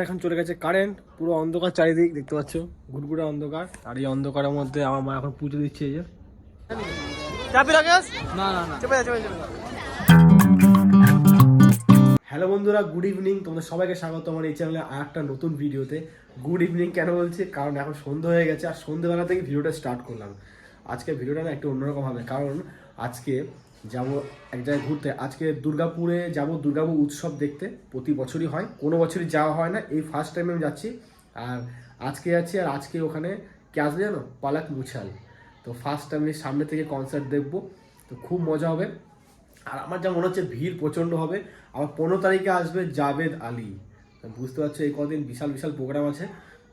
এখন চলে গেছে কারেন্ট, পুরো অন্ধকার চারিদিক দেখতে পাচ্ছ, ঘুরঘুরে অন্ধকার। আর এই অন্ধকারের মধ্যে আমার মা এখন পুজো দিচ্ছে। এই যে হ্যালো বন্ধুরা, গুড ইভিনিং। তোমাদের সবাইকে স্বাগত আমার এই চ্যানেলে আর একটা নতুন ভিডিওতে। গুড ইভিনিং কেন বলছি, কারণ এখন সন্ধ্যা হয়ে গেছে আর সন্ধ্যেবেলা থেকে ভিডিওটা স্টার্ট করলাম। আজকে ভিডিওটা না একটু অন্যরকম হবে, কারণ আজকে যাব এক জায়গায় ঘুরতে। আজকে দুর্গাপুরে যাব, দুর্গাপুর উৎসব দেখতে। প্রতি বছরই হয়, কোনো বছরই যাওয়া হয় না, এই ফার্স্ট টাইম আমি যাচ্ছি। আর আজকে যাচ্ছি, আর আজকে ওখানে কে আসবে জানো, পালাক মুছাল। তো ফার্স্ট টাইম সামনে থেকে কনসার্ট দেখবো, তো খুব মজা হবে। আর আমার যা মনে হচ্ছে ভিড় প্রচণ্ড হবে। আবার 15 তারিখে আসবে জাভেদ আলী, বুঝতে পারছো এই কদিন বিশাল বিশাল প্রোগ্রাম আছে।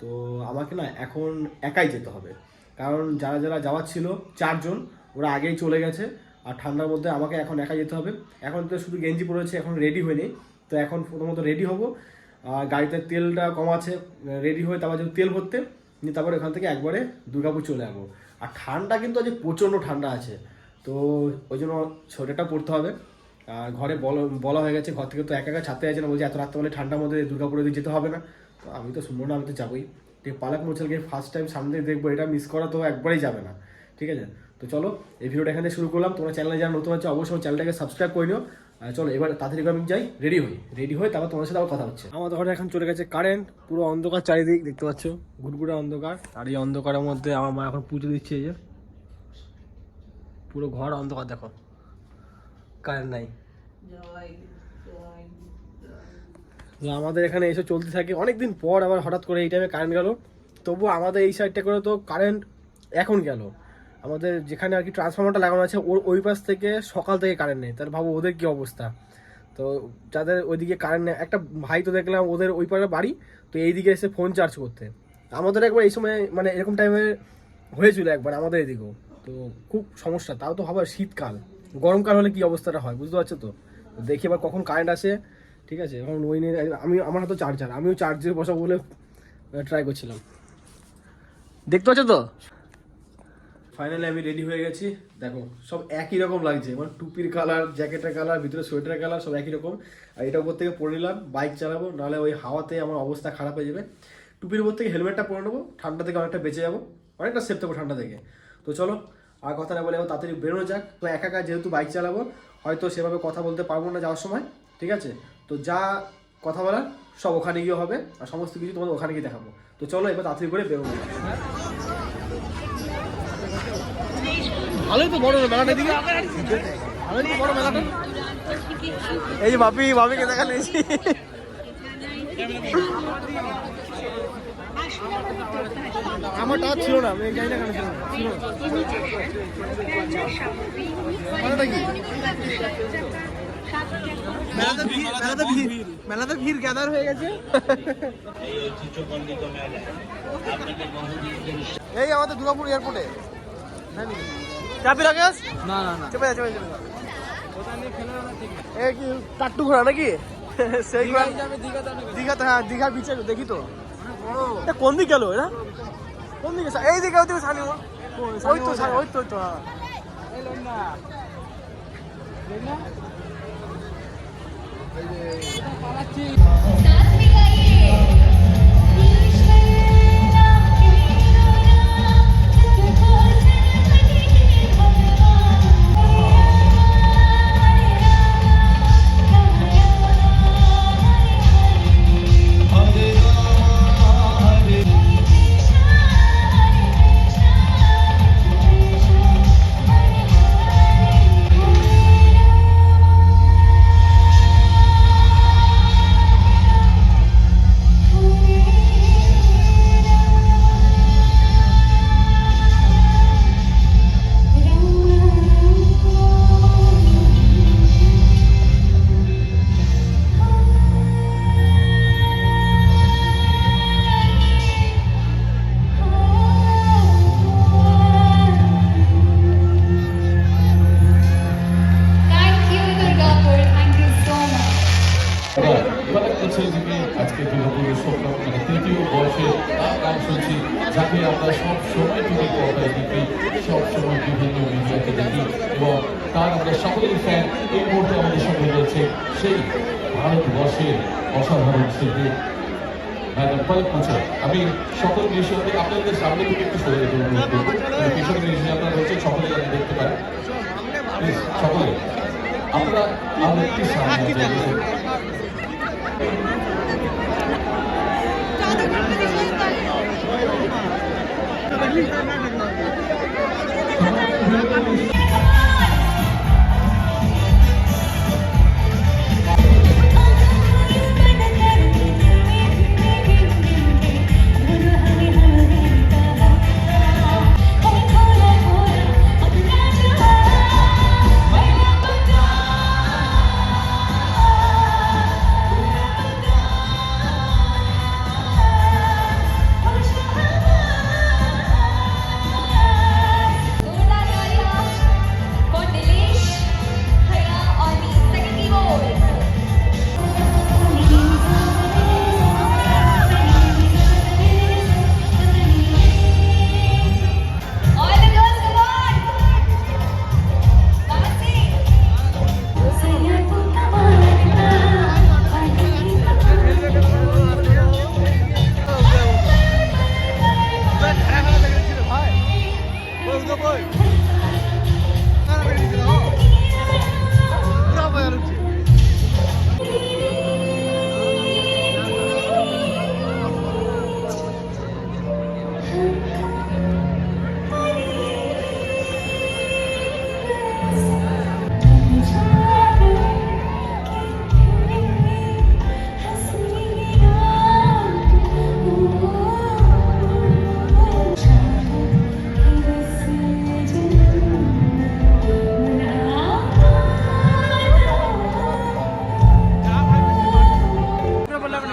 তো আমাকে না এখন একাই যেতে হবে, কারণ যারা যারা যাওয়ার ছিল 4 জন, ওরা আগেই চলে গেছে। আর ঠান্ডার মধ্যে আমাকে এখন একা যেতে হবে। এখন তো শুধু গেঞ্জি পরেছে, এখন রেডি হয়নি। তো এখন প্রথমত রেডি হবো, গাড়িতে তেলটা কম আছে, রেডি হয়ে তারপর যদি তেল ভরতে নিয়ে তারপরে এখান থেকে একবারে দুর্গাপুর চলে যাবো। আর ঠান্ডা কিন্তু আজ প্রচণ্ড ঠান্ডা আছে, তো ওই জন্য সোয়েটারটা পরতে হবে। আর ঘরে বলা হয়ে গেছে, ঘর থেকে তো একা একা ছাড়তে যাচ্ছে না, বলছে এত রাত্রে ঠান্ডার মধ্যে দুর্গাপুরে যেতে হবে না। তো আমি তো শুনবো না, আমি তো যাবোই। ঠিক পালাক মুছালকে ফার্স্ট টাইম সামনে দেখবো, এটা মিস করা তো একবারেই যাবে না। ঠিক আছে, তো চলো এই ভিডিওটা এখানে শুরু করলাম। তোমরা চ্যানেলে যারা নতুন আছে অবশ্যই চ্যানেলটাকে সাবস্ক্রাইব করে নিও। চলো এবার তাড়াতাড়ি আমি যাই, রেডি হই তারপর তোমার সাথে আবার কথা হচ্ছে। আমাদের ঘরে এখন চলে গেছে কারেন্ট, পুরো অন্ধকার চারিদিক দেখতে পাচ্ছ, ঘুরঘুরে অন্ধকার। আর এই অন্ধকারের মধ্যে আমার মা এখন পুজো দিচ্ছে। এই যে পুরো ঘর অন্ধকার, দেখো কারেন্ট নাই। আমাদের এখানে এসে চলতে থাকে অনেকদিন পর, আবার হঠাৎ করে এই টাইমে কারেন্ট গেল। তবু আমাদের এই সাইডটা করে তো কারেন্ট এখন গেল। আমাদের যেখানে আর কি ট্রান্সফরমারটা লাগানো আছে ওই পাশ থেকে সকাল থেকে কারেন্ট নেই, তাহলে ভাবো ওদের কি অবস্থা। তো যাদের ওইদিকে কারেন্ট নেই, একটা ভাই তো দেখলাম ওদের ওই পারে বাড়ি, তো এইদিকে এসে ফোন চার্জ করতে। আমাদের একবার এই সময় মানে এরকম টাইমে হয়েছিল একবার আমাদের এদিকেও, তো খুব সমস্যা। তাও তো ভাবা শীতকাল, গরমকাল হলে কি অবস্থাটা হয় বুঝতে পারছো তো। দেখি এবার কখন কারেন্ট আসে। ঠিক আছে, এখন ওই নিয়ে আমার হাতে চার্জার, আমিও চার্জে বসাবো বলে ট্রাই করছিলাম। দেখতে পাচ্ছ তো, ফাইনালি আমি রেডি হয়ে গেছি। দেখো সব একই রকম লাগছে, মানে টুপির কালার, জ্যাকেটের কালার, ভিতরে সোয়েটারের কালার সব একই রকম। আর এটা উপর থেকে পরে নিলাম, বাইক চালাবো, নাহলে ওই হাওয়াতে আমার অবস্থা খারাপ হয়ে যাবে। টুপির উপর থেকে হেলমেটটা পরে নেবো, ঠান্ডা থেকে অনেকটা বেঁচে যাবো, অনেকটা সেফ থাকবো ঠান্ডা থেকে। তো চলো আর কথা না বলে তাড়াতাড়ি বেরোনো যাক। তো একা একা যেহেতু বাইক চালাবো, হয়তো সেভাবে কথা বলতে পারবো না যাওয়ার সময়। ঠিক আছে, তো যা কথা বলার সব ওখানে গিয়ে হবে, আর সমস্ত কিছু তোমাদের ওখানে গিয়ে দেখাবো। তো চলো এবার তাড়াতাড়ি করে বেরোনো যাক। ভালোই তো বড় মেলাটা, দিকে ভালোই তো বড় মেলাটা। এই যে বাপিকে দেখা নিয়েছি। আমার টাচ ছিল না, আমি জানি না কেন ছিল না কি। মেলাতে ভিড় গ্যাদার হয়ে গেছে। এই আমাদের দুর্গাপুর এয়ারপোর্টে চাপি রাখেস না চেপে যা এই কি টাট্টু ঘোড়া নাকি? সেই দীঘাতে, হ্যাঁ দীঘার বিচে দেখি তো। কোন দিকে গেল এরা, কোন দিকে? এই দিকে, ওই দিকে সানি, ওই তো হ্যাঁ। আজকে দুর্গাপুরের স্বপ্ন মানে তৃতীয় বর্ষে গান শুনছি, যাকে আমরা সব সময় থেকে কথায় দেখি, সব সময় বিভিন্ন মিডিয়াকে দেখি, এবং তার আমরা সকলেই ফ্যান। এই মুহূর্তে আমাদের সঙ্গে রয়েছে সেই ভারতবর্ষের অসাধারণ শিল্পী ম্যাডাম পলক মুছো। আমি সকল দৃশ্যকে আপনাদের সামনে থেকে একটু সরে যেতে অনুরোধ করবো। পিছনে দৃশ্য আপনারা হচ্ছে সকলে যারা দেখতে পারেন, প্লিজ সকলে আপনারা আর একটু সামনে যাবেন।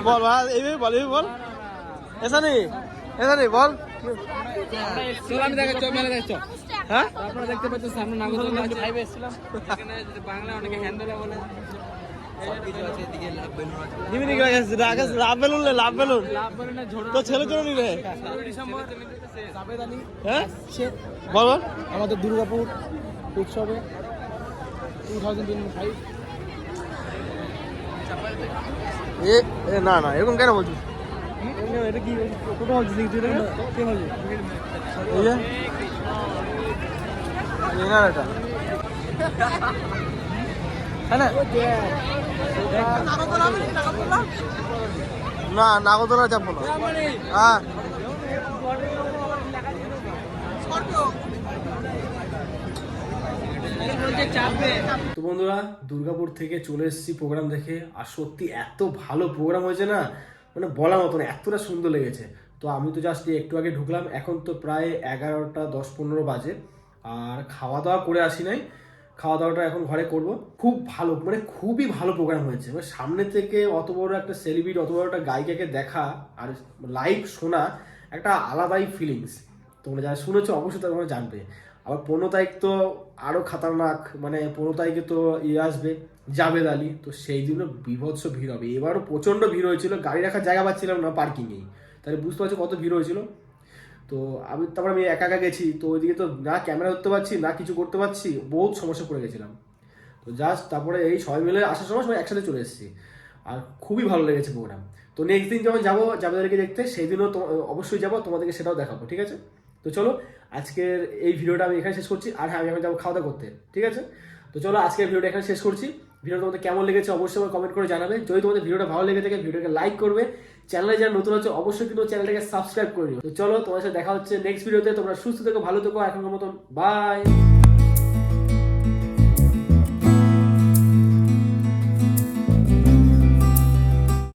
বল ভাই, এইভাবে বল, এইভাবে বল। ऐसा नहीं বল। আমি দেখাচ্ছ মেলা দেখছো হ্যাঁ আপনারা দেখতে পাচ্ছেন সামনে নাগরদোলা আছে লাইভে এসেছিলাম এখানে যদি বাংলা অনেকে হ্যান্ডেলা বলে কিছু আছে এদিকে লাভ বেলুন আছে নিবি লাভ বেলুন লাভ বেলুনে ঝোড়া তো ছেলে জন্য নিবে। 16 ডিসেম্বর জাবেদ আলী হ্যাঁ বল বল। আমাদের দুর্গাপুর উৎসবে 2025 না এরকম কেন বলছিস? এটা কি কোথাও হচ্ছে কি তুই কে বলছিস এই যে এই না এটা না নাগরদোলা চাপবো না। হ্যাঁ তো বন্ধুরা, দুর্গাপুর থেকে চলে এসেছি প্রোগ্রাম দেখে, আর সত্যি এত ভালো প্রোগ্রাম হয়েছে না, মানে বলার মতো না, এতটা সুন্দর লেগেছে। তো আমি তো জাস্ট একটু আগে ঢুকলাম, এখন তো প্রায় 11টা 10-15 বাজে, আর খাওয়া দাওয়া করে আসি নাই, খাওয়া দাওয়াটা এখন ঘরে করব। খুব ভালো, মানে খুবই ভালো প্রোগ্রাম হয়েছে। মানে সামনে থেকে অত বড় একটা সেলিব্রিটি, অত বড় একটা গায়িকাকে দেখা আর লাইভ শোনা একটা আলাদাই ফিলিংস। তোমরা যারা শুনেছো অবশ্যই তোমরা জানবে। আবার 15 তারিখ তো আরও খাতারনাক, মানে 15 তারিখে তো আসবে জাবেদ আলী, তো সেই দিনও বিভৎস ভিড় হবে। এবারও প্রচণ্ড ভিড় হয়েছিল, গাড়ি রাখার জায়গা পাচ্ছিলাম না পার্কিংয়েই, তাহলে বুঝতে পারছো কত ভিড় হয়েছিল। তো তারপর আমি একা গেছি, তো ওইদিকে তো না ক্যামেরা ধরতে পারছি না কিছু করতে পারছি, বহুত সমস্যা পড়ে গেছিলাম। তো জাস্ট তারপরে এই সবাই মিলে আসার সময় সবাই একসাথে চলে এসেছি, আর খুবই ভালো লেগেছে প্রোগ্রাম। তো নেক্সট দিন যখন যাবো জাবেদ আলীকে দেখতে, সেই দিনও তো অবশ্যই যাবো, তোমাদেরকে সেটাও দেখাবো, ঠিক আছে? তো চলো আজকের এই ভিডিওটা আমি এখানে শেষ করছি। আর হ্যাঁ, আমি এখন যাবো খাওয়া দাওয়া করতে, ঠিক আছে? তো চলো আজকের ভিডিওটা এখানে শেষ করছি। ভিডিওটা তোমাদের কেমন লেগেছে অবশ্যই কমেন্ট করে জানাবে। যদি তোমাদের ভিডিওটা ভালো লেগে থাকে ভিডিওটাকে লাইক করবে, চ্যানেলে যারা নতুন আছে অবশ্যই কিন্তু চ্যানেলটাকে সাবস্ক্রাইব করে নিও। তো চলো তোমার সাথে দেখা হচ্ছে নেক্সট ভিডিওতে। তোমরা সুস্থ থেকো, ভালো থেকো, এখনকার মতন বাই।